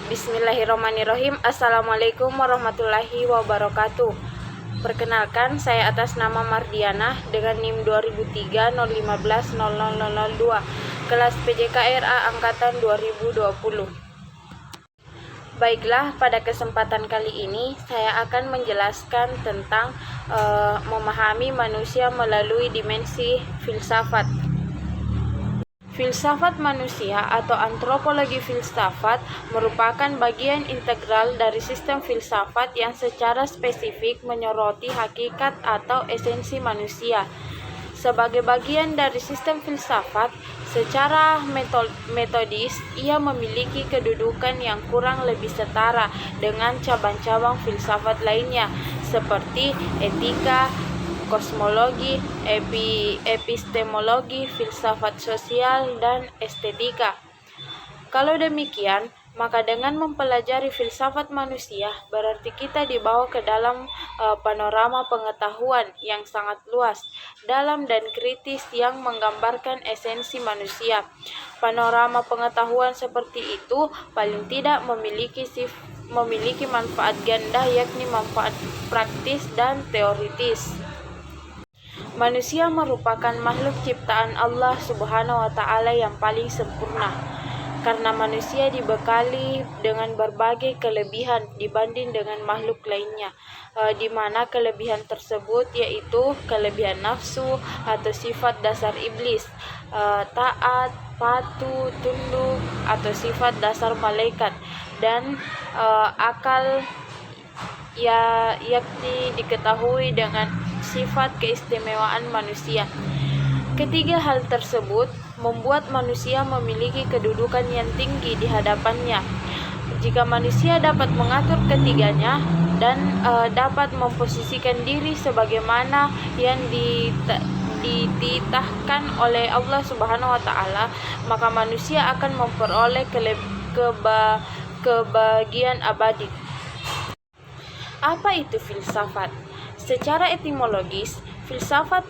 Bismillahirrahmanirrahim. Assalamualaikum warahmatullahi wabarakatuh. Perkenalkan, saya atas nama Mardiana dengan NIM 2003-015-0002, kelas PJKRA Angkatan 2020. Baiklah, pada kesempatan kali ini saya akan menjelaskan tentang memahami manusia melalui dimensi filsafat. Filsafat manusia atau antropologi filsafat merupakan bagian integral dari sistem filsafat yang secara spesifik menyoroti hakikat atau esensi manusia. Sebagai bagian dari sistem filsafat, secara metodis ia memiliki kedudukan yang kurang lebih setara dengan cabang-cabang filsafat lainnya seperti etika, kosmologi, epistemologi, filsafat sosial, dan estetika. Kalau demikian, maka dengan mempelajari filsafat manusia, berarti kita dibawa ke dalam panorama pengetahuan yang sangat luas, dalam dan kritis yang menggambarkan esensi manusia. Panorama pengetahuan seperti itu paling tidak memiliki manfaat ganda, yakni manfaat praktis dan teoritis. Manusia merupakan makhluk ciptaan Allah Subhanahu wa Ta'ala yang paling sempurna, karena manusia dibekali dengan berbagai kelebihan dibanding dengan makhluk lainnya, di mana kelebihan tersebut yaitu kelebihan nafsu atau sifat dasar iblis, taat, patuh, tunduk atau sifat dasar malaikat, dan akal yakni diketahui dengan sifat keistimewaan manusia. Ketiga hal tersebut membuat manusia memiliki kedudukan yang tinggi di hadapannya. Jika manusia dapat mengatur ketiganya dan dapat memposisikan diri sebagaimana yang dititahkan oleh Allah Subhanahu wa Ta'ala, maka manusia akan memperoleh kebahagiaan abadi. Apa itu filsafat? Secara etimologis, filsafat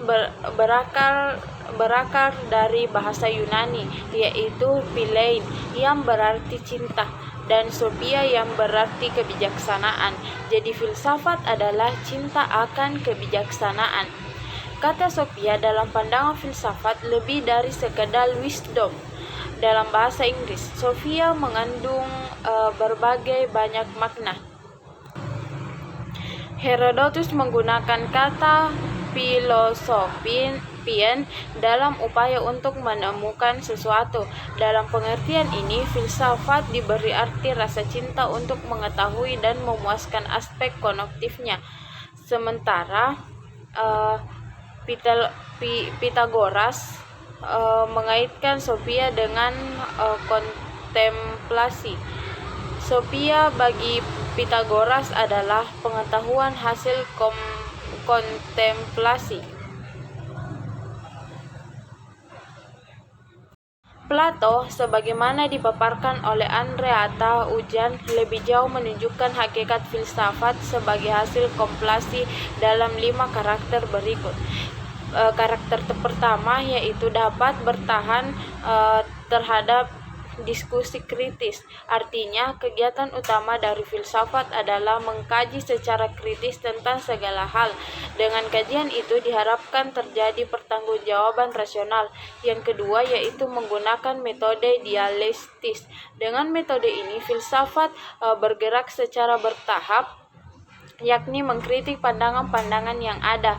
berakar dari bahasa Yunani, yaitu philein yang berarti cinta dan sophia yang berarti kebijaksanaan. Jadi filsafat adalah cinta akan kebijaksanaan. Kata sophia dalam pandangan filsafat lebih dari sekedar wisdom. Dalam bahasa Inggris, sophia mengandung berbagai banyak makna. Herodotus menggunakan kata filosofien dalam upaya untuk menemukan sesuatu. Dalam pengertian ini, filsafat diberi arti rasa cinta untuk mengetahui dan memuaskan aspek kognitifnya. Sementara Pythagoras mengaitkan sophia dengan kontemplasi. Sophia bagi Pythagoras adalah pengetahuan hasil kontemplasi. Plato, sebagaimana dipaparkan oleh Andreatta Ujan, lebih jauh menunjukkan hakikat filsafat sebagai hasil kontemplasi dalam 5 karakter berikut. Karakter pertama yaitu dapat bertahan terhadap diskusi kritis. Artinya, kegiatan utama dari filsafat adalah mengkaji secara kritis tentang segala hal. Dengan kajian itu diharapkan terjadi pertanggungjawaban rasional. Yang kedua yaitu menggunakan metode dialektis. Dengan metode ini, filsafat bergerak secara bertahap, yakni mengkritik pandangan-pandangan yang ada.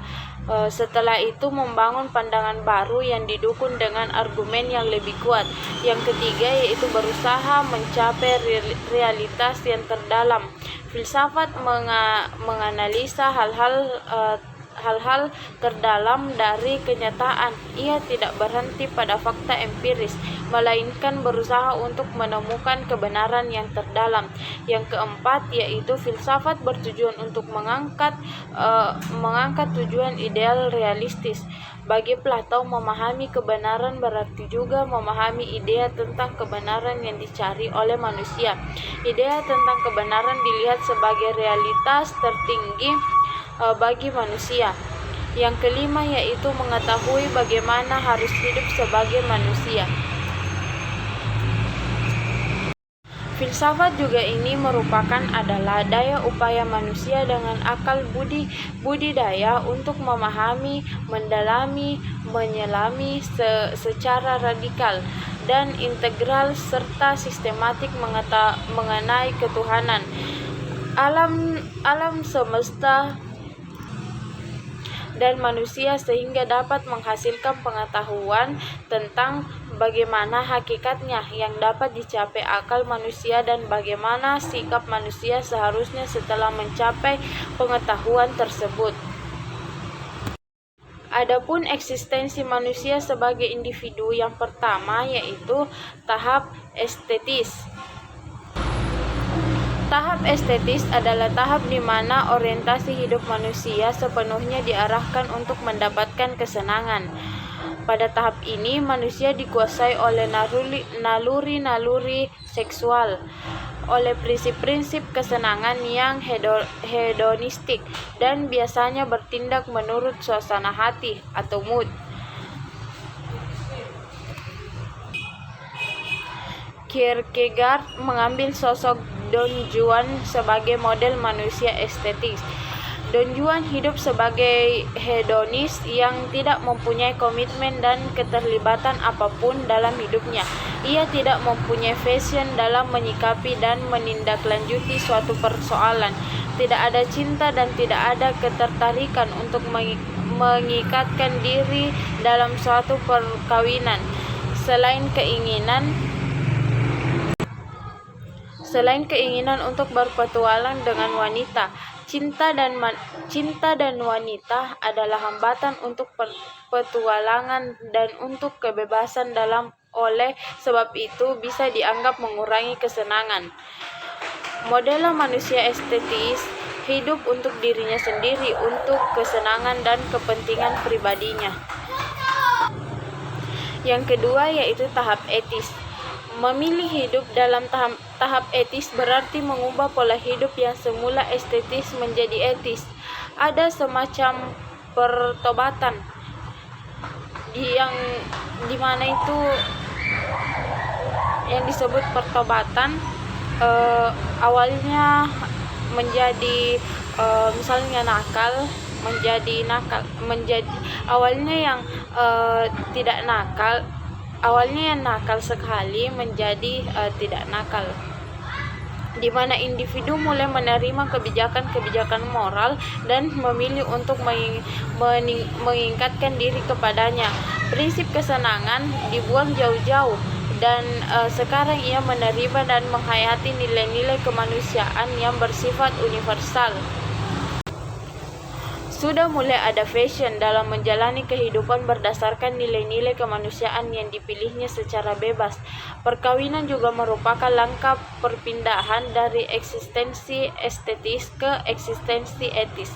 Setelah itu membangun pandangan baru yang didukung dengan argumen yang lebih kuat. Yang ketiga yaitu berusaha mencapai realitas yang terdalam. Filsafat menganalisa hal-hal terdalam dari kenyataan. Ia tidak berhenti pada fakta empiris, melainkan berusaha untuk menemukan kebenaran yang terdalam. Yang keempat yaitu filsafat bertujuan untuk mengangkat tujuan ideal realistis. Bagi Plato, memahami kebenaran berarti juga memahami idea tentang kebenaran yang dicari oleh manusia. Idea tentang kebenaran dilihat sebagai realitas tertinggi bagi manusia. Yang kelima yaitu mengetahui bagaimana harus hidup sebagai manusia. Filsafat juga ini merupakan adalah daya upaya manusia dengan akal budidaya untuk memahami, mendalami, menyelami secara radikal dan integral serta sistematik mengenai ketuhanan, alam semesta dan manusia sehingga dapat menghasilkan pengetahuan tentang bagaimana hakikatnya yang dapat dicapai akal manusia dan bagaimana sikap manusia seharusnya setelah mencapai pengetahuan tersebut. Adapun eksistensi manusia sebagai individu yang pertama yaitu tahap estetis. Tahap estetis adalah tahap di mana orientasi hidup manusia sepenuhnya diarahkan untuk mendapatkan kesenangan. Pada tahap ini, manusia dikuasai oleh naluri-naluri seksual, oleh prinsip-prinsip kesenangan yang hedonistik, dan biasanya bertindak menurut suasana hati atau mood. Kierkegaard mengambil sosok Don Juan sebagai model manusia estetis. Don Juan hidup sebagai hedonis yang tidak mempunyai komitmen dan keterlibatan apapun dalam hidupnya. Ia tidak mempunyai fashion dalam menyikapi dan menindaklanjuti suatu persoalan. Tidak ada cinta dan tidak ada ketertarikan untuk mengikatkan diri dalam suatu perkawinan. Selain keinginan untuk berpetualang dengan wanita, cinta dan wanita adalah hambatan untuk petualangan dan untuk kebebasan oleh sebab itu bisa dianggap mengurangi kesenangan. Model manusia estetis hidup untuk dirinya sendiri, untuk kesenangan dan kepentingan pribadinya. Yang kedua yaitu tahap etis. Memilih hidup dalam tahap etis berarti mengubah pola hidup yang semula estetis menjadi etis. Ada semacam pertobatan yang dimana itu yang disebut pertobatan awalnya menjadi misalnya nakal menjadi awalnya yang tidak nakal. Awalnya yang nakal sekali menjadi tidak nakal, di mana individu mulai menerima kebijakan-kebijakan moral dan memilih untuk mengingatkan diri kepadanya. Prinsip kesenangan dibuang jauh-jauh dan sekarang ia menerima dan menghayati nilai-nilai kemanusiaan yang bersifat universal. Sudah mulai ada fashion dalam menjalani kehidupan berdasarkan nilai-nilai kemanusiaan yang dipilihnya secara bebas. Perkawinan juga merupakan langkah perpindahan dari eksistensi estetis ke eksistensi etis.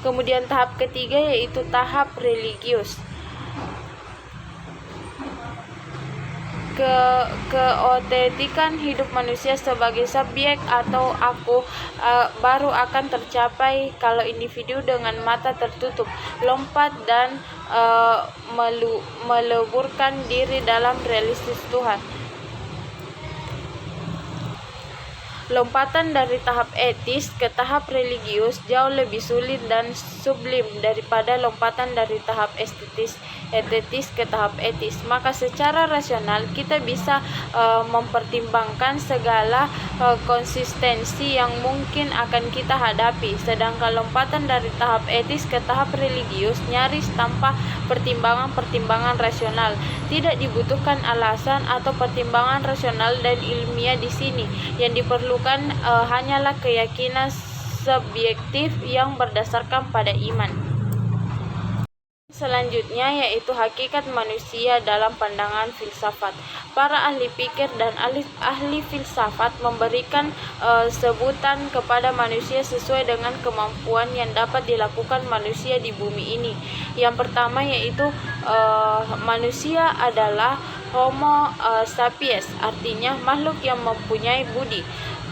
Kemudian tahap ketiga yaitu tahap religius. Keotetikan hidup manusia sebagai subjek atau aku baru akan tercapai kalau individu dengan mata tertutup lompat dan meleburkan diri dalam realitas Tuhan. Lompatan dari tahap etis ke tahap religius jauh lebih sulit dan sublim daripada lompatan dari tahap estetis ke tahap etis. Maka secara rasional kita bisa mempertimbangkan segala konsistensi yang mungkin akan kita hadapi. Sedangkan lompatan dari tahap etis ke tahap religius nyaris tanpa pertimbangan rasional. Tidak dibutuhkan alasan atau pertimbangan rasional dan ilmiah di sini. Yang diperlukan hanyalah keyakinan subjektif yang berdasarkan pada iman. Selanjutnya yaitu hakikat manusia dalam pandangan filsafat. Para ahli pikir dan ahli filsafat memberikan sebutan kepada manusia sesuai dengan kemampuan yang dapat dilakukan manusia di bumi ini. Yang pertama yaitu manusia adalah Homo sapiens, artinya makhluk yang mempunyai budi.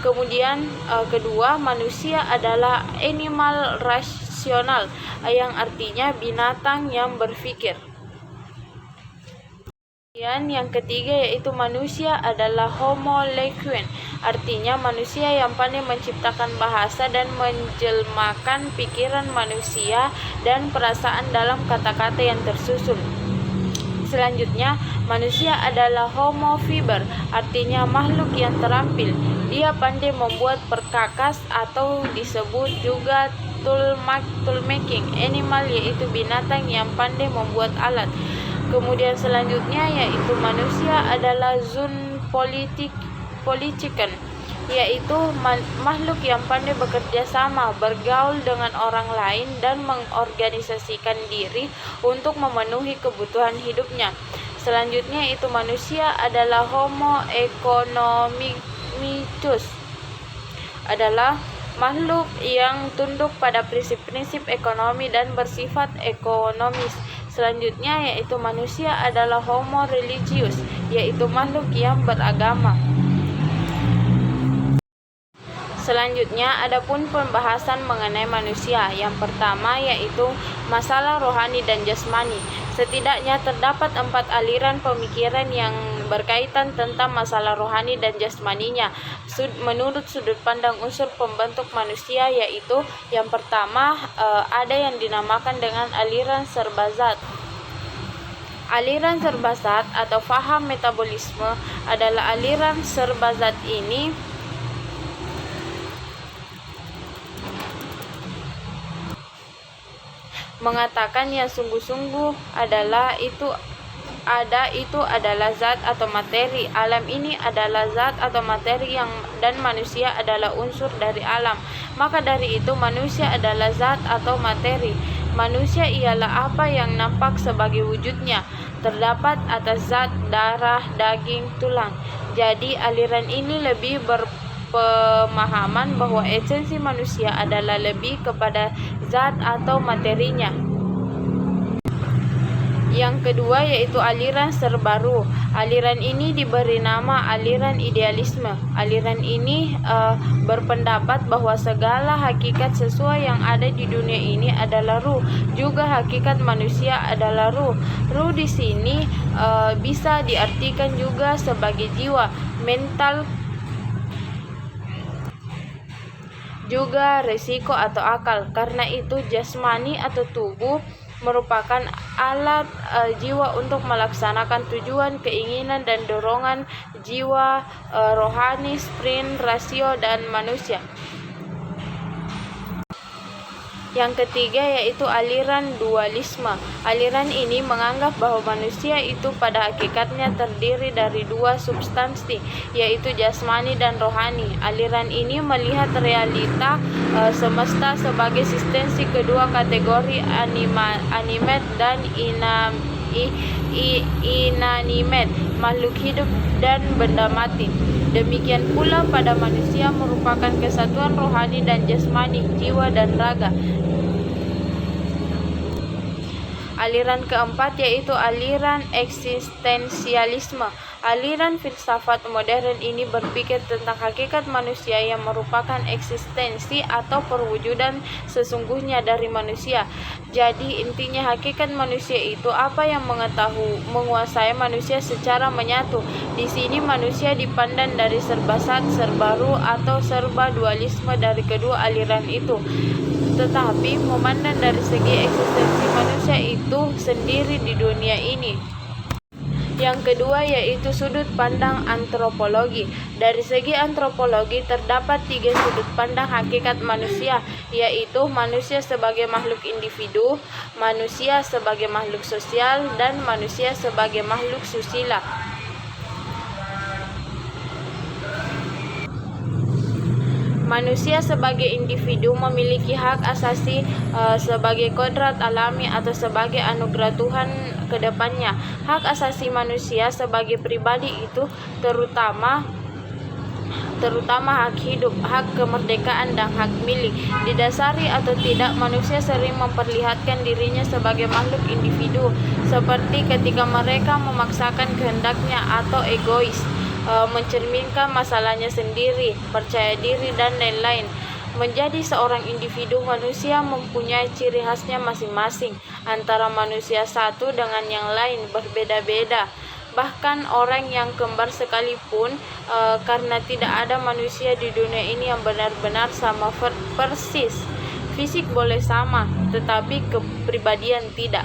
Kemudian kedua, manusia adalah animal rasional, yang artinya binatang yang berpikir. Kemudian yang ketiga yaitu manusia adalah homo lequien, artinya manusia yang pandai menciptakan bahasa dan menjelmakan pikiran manusia dan perasaan dalam kata-kata yang tersusun. Selanjutnya, manusia adalah homo fiber, artinya makhluk yang terampil. Dia pandai membuat perkakas atau disebut juga toolmaking animal, yaitu binatang yang pandai membuat alat. Kemudian selanjutnya yaitu manusia adalah politician, yaitu makhluk yang pandai bekerja sama, bergaul dengan orang lain dan mengorganisasikan diri untuk memenuhi kebutuhan hidupnya. Selanjutnya itu manusia adalah homo economicus, adalah makhluk yang tunduk pada prinsip-prinsip ekonomi dan bersifat ekonomis. Selanjutnya yaitu manusia adalah homo religius, yaitu makhluk yang beragama. Selanjutnya adapun pembahasan mengenai manusia. Yang pertama yaitu masalah rohani dan jasmani. Setidaknya terdapat 4 aliran pemikiran yang berkaitan tentang masalah rohani dan jasmaninya menurut sudut pandang unsur pembentuk manusia, yaitu yang pertama ada yang dinamakan dengan aliran serbazat. Aliran serbazat atau faham metabolisme adalah aliran serbazat ini mengatakan yang sungguh-sungguh adalah itu adalah zat atau materi. Alam ini adalah zat atau materi dan manusia adalah unsur dari alam. Maka dari itu manusia adalah zat atau materi. Manusia ialah apa yang nampak sebagai wujudnya, terdapat atas zat, darah, daging, tulang. Jadi aliran ini lebih berpemahaman bahwa esensi manusia adalah lebih kepada zat atau materinya. Yang kedua yaitu aliran serbaru. Aliran ini diberi nama aliran idealisme. Aliran ini berpendapat bahwa segala hakikat sesuai yang ada di dunia ini adalah ruh. Juga hakikat manusia adalah ruh. Ruh di sini bisa diartikan juga sebagai jiwa, mental, juga resiko atau akal. Karena itu jasmani atau tubuh merupakan alat jiwa untuk melaksanakan tujuan, keinginan, dan dorongan jiwa rohani, sprint, rasio, dan manusia. Yang ketiga yaitu aliran dualisme. Aliran ini menganggap bahwa manusia itu pada hakikatnya terdiri dari 2 substansi, yaitu jasmani dan rohani. Aliran ini melihat realita semesta sebagai eksistensi kedua kategori animate dan inanimate, makhluk hidup dan benda mati. Demikian pula pada manusia merupakan kesatuan rohani dan jasmani, jiwa dan raga. Aliran keempat yaitu aliran eksistensialisme. Aliran filsafat modern ini berpikir tentang hakikat manusia yang merupakan eksistensi atau perwujudan sesungguhnya dari manusia. Jadi intinya hakikat manusia itu apa yang menguasai manusia secara menyatu. Di sini manusia dipandang dari serbazat, serbaru atau serba dualisme dari kedua aliran itu. Tetapi memandang dari segi eksistensi manusia itu sendiri di dunia ini. Yang kedua yaitu sudut pandang antropologi. Dari segi antropologi terdapat 3 sudut pandang hakikat manusia, yaitu manusia sebagai makhluk individu, manusia sebagai makhluk sosial, dan manusia sebagai makhluk susila. Manusia sebagai individu memiliki hak asasi sebagai kodrat alami atau sebagai anugerah Tuhan ke depannya. Hak asasi manusia sebagai pribadi itu terutama hak hidup, hak kemerdekaan, dan hak milik. Didasari atau tidak, manusia sering memperlihatkan dirinya sebagai makhluk individu, seperti ketika mereka memaksakan kehendaknya atau egois, mencerminkan masalahnya sendiri, percaya diri, dan lain-lain. Menjadi seorang individu, manusia mempunyai ciri khasnya masing-masing. Antara manusia satu dengan yang lain berbeda-beda. bahkan orang yang kembar sekalipun, karena tidak ada manusia di dunia ini yang benar-benar sama persis. Fisik boleh sama, tetapi kepribadian tidak.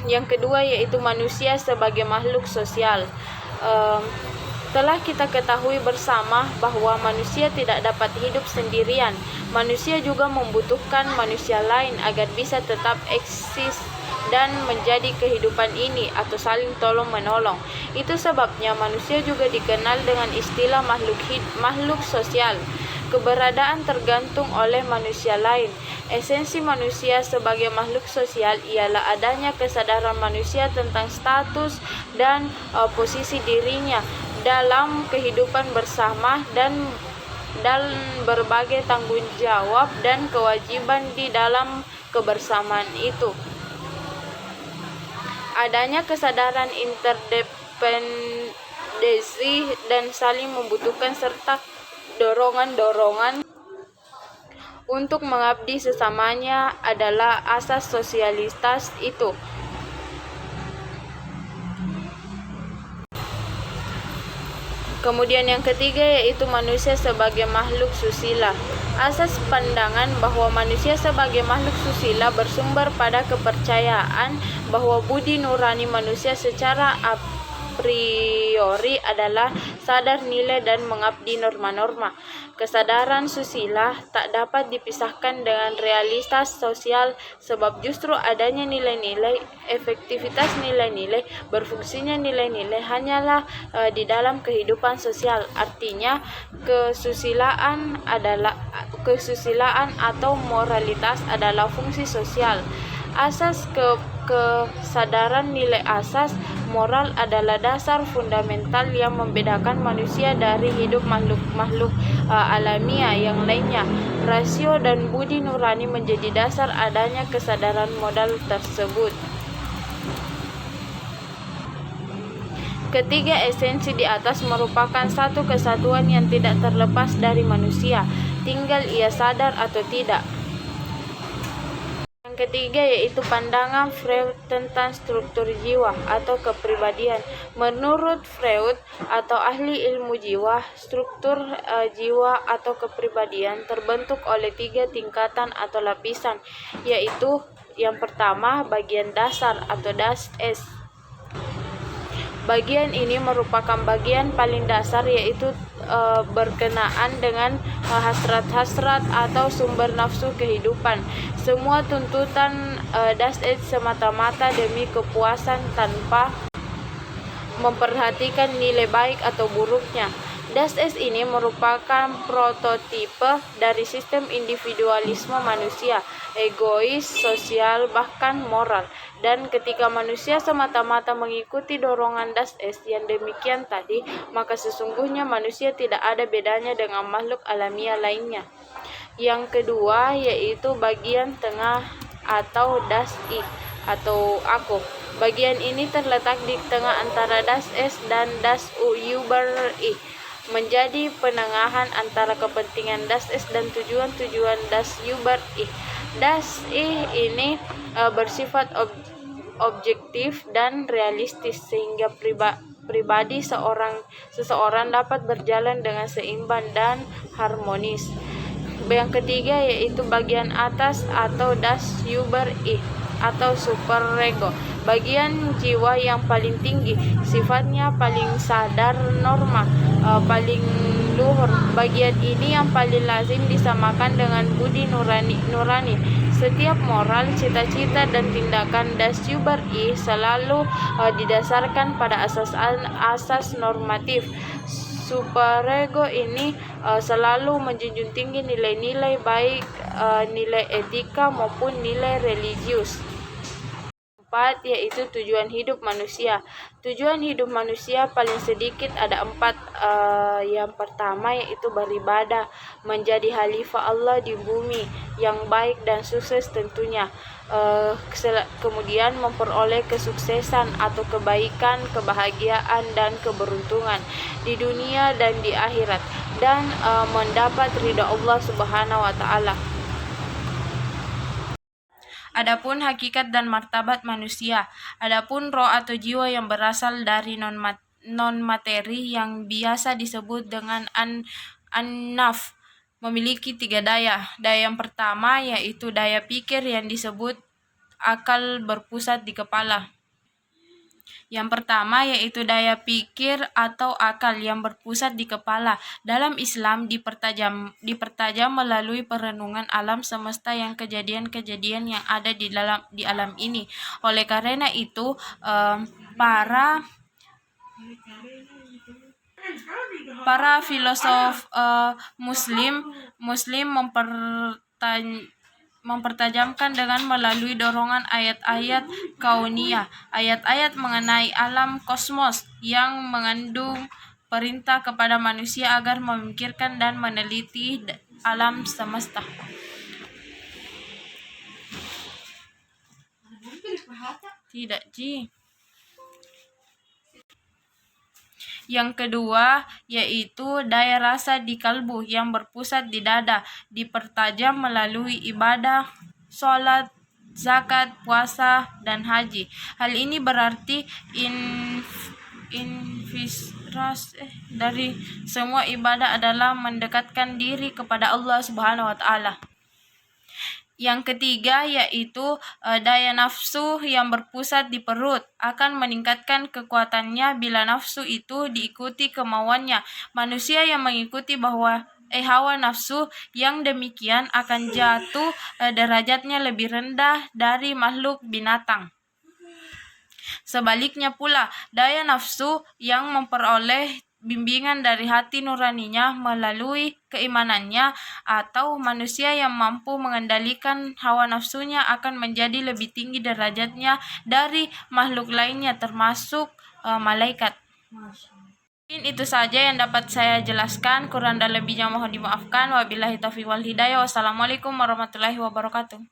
Yang kedua yaitu manusia sebagai makhluk sosial. Telah kita ketahui bersama bahwa manusia tidak dapat hidup sendirian. Manusia juga membutuhkan manusia lain agar bisa tetap eksis dan menjadi kehidupan ini atau saling tolong-menolong. Itu sebabnya manusia juga dikenal dengan istilah makhluk sosial. Keberadaan tergantung oleh manusia lain. Esensi manusia sebagai makhluk sosial ialah adanya kesadaran manusia tentang status dan posisi dirinya dalam kehidupan bersama dan berbagai tanggung jawab dan kewajiban di dalam kebersamaan itu. Adanya kesadaran interdependensi dan saling membutuhkan serta dorongan-dorongan untuk mengabdi sesamanya adalah asas sosialitas itu. Kemudian yang ketiga yaitu manusia sebagai makhluk susila. Asas pandangan bahwa manusia sebagai makhluk susila bersumber pada kepercayaan bahwa budi nurani manusia secara a priori adalah sadar nilai dan mengabdi norma-norma. Kesadaran susila tak dapat dipisahkan dengan realitas sosial sebab justru adanya nilai-nilai, efektivitas nilai-nilai, berfungsinya nilai-nilai hanyalah di dalam kehidupan sosial. Artinya kesusilaan atau moralitas adalah fungsi sosial. Asas kesadaran nilai asas moral adalah dasar fundamental yang membedakan manusia dari hidup makhluk alamiah yang lainnya. Rasio dan budi nurani menjadi dasar adanya kesadaran modal tersebut. Ketiga esensi di atas merupakan satu kesatuan yang tidak terlepas dari manusia, tinggal ia sadar atau tidak. Ketiga yaitu pandangan Freud tentang struktur jiwa atau kepribadian. Menurut Freud atau ahli ilmu jiwa, struktur jiwa atau kepribadian terbentuk oleh 3 tingkatan atau lapisan, yaitu yang pertama bagian dasar atau Das Es. Bagian ini merupakan bagian paling dasar yaitu berkenaan dengan hasrat-hasrat atau sumber nafsu kehidupan. Semua tuntutan Das Es semata-mata demi kepuasan tanpa memperhatikan nilai baik atau buruknya. Das Es ini merupakan prototipe dari sistem individualisme manusia, egois, sosial, bahkan moral. Dan ketika manusia semata-mata mengikuti dorongan Das Es yang demikian tadi, maka sesungguhnya manusia tidak ada bedanya dengan makhluk alamiah lainnya. Yang kedua yaitu bagian tengah atau Das Ich atau aku. Bagian ini terletak di tengah antara Das Es dan Das Über Ich, menjadi penengahan antara kepentingan Das Es dan tujuan-tujuan Das Über Ich. Das Ich ini bersifat objektif dan realistis sehingga pribadi seseorang dapat berjalan dengan seimbang dan harmonis. Yang ketiga yaitu bagian atas atau Das Über Ich atau superego, bagian jiwa yang paling tinggi, sifatnya paling sadar norma, paling luhur. Bagian ini yang paling lazim disamakan dengan budi nurani. Setiap moral, cita-cita dan tindakan Das Über Ich selalu didasarkan pada asas normatif. Superego ini selalu menjunjung tinggi nilai-nilai baik, nilai etika maupun nilai religius. 4 yaitu tujuan hidup manusia. Tujuan hidup manusia paling sedikit ada 4. Yang pertama yaitu beribadah, menjadi khalifah Allah di bumi yang baik dan sukses tentunya. Kemudian memperoleh kesuksesan atau kebaikan, kebahagiaan dan keberuntungan di dunia dan di akhirat, dan mendapat ridha Allah Subhanahu wa taala. Adapun hakikat dan martabat manusia. Adapun roh atau jiwa yang berasal dari non-materi yang biasa disebut dengan an-naf memiliki 3 daya. Daya yang pertama yaitu daya pikir yang disebut akal berpusat di kepala. Yang pertama yaitu daya pikir atau akal yang berpusat di kepala. Dalam Islam dipertajam melalui perenungan alam semesta yang kejadian-kejadian yang ada di alam ini. Oleh karena itu para filosof muslim mempertajamkan dengan melalui dorongan ayat-ayat kauniyah, ayat-ayat mengenai alam kosmos yang mengandung perintah kepada manusia agar memikirkan dan meneliti alam semesta. Tidak, Ji. Yang kedua yaitu daya rasa di kalbu yang berpusat di dada, dipertajam melalui ibadah, sholat, zakat, puasa, dan haji. Hal ini berarti infiltrasi dari semua ibadah adalah mendekatkan diri kepada Allah Subhanahu wa Ta'ala. Yang ketiga yaitu daya nafsu yang berpusat di perut akan meningkatkan kekuatannya bila nafsu itu diikuti kemauannya. Manusia yang mengikuti hawa nafsu yang demikian akan jatuh derajatnya lebih rendah dari makhluk binatang. Sebaliknya pula, daya nafsu yang memperoleh bimbingan dari hati nuraninya melalui keimanannya atau manusia yang mampu mengendalikan hawa nafsunya akan menjadi lebih tinggi derajatnya dari makhluk lainnya termasuk malaikat. Mungkin itu saja yang dapat saya jelaskan, kurang dan lebihnya mohon dimaafkan. Wabillahi taufiq wal hidayah. Wassalamualaikum warahmatullahi wabarakatuh.